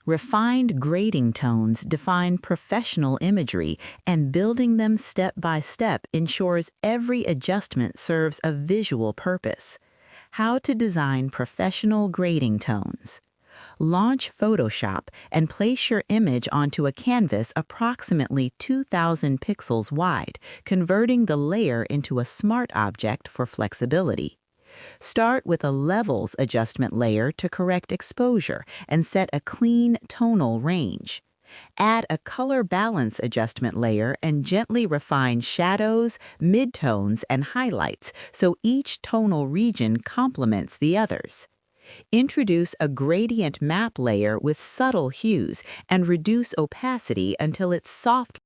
Refined grading tones define professional imagery, and building them step by step ensures every adjustment serves a visual purpose. How to design professional grading tones. Launch Photoshop and place your image onto a canvas approximately 2,000 pixels wide, converting the layer into a smart object for flexibility. Start with a levels adjustment layer to correct exposure and set a clean tonal range. Add a color balance adjustment layer and gently refine shadows, midtones, and highlights so each tonal region complements the others. Introduce a gradient map layer with subtle hues and reduce opacity until it's soft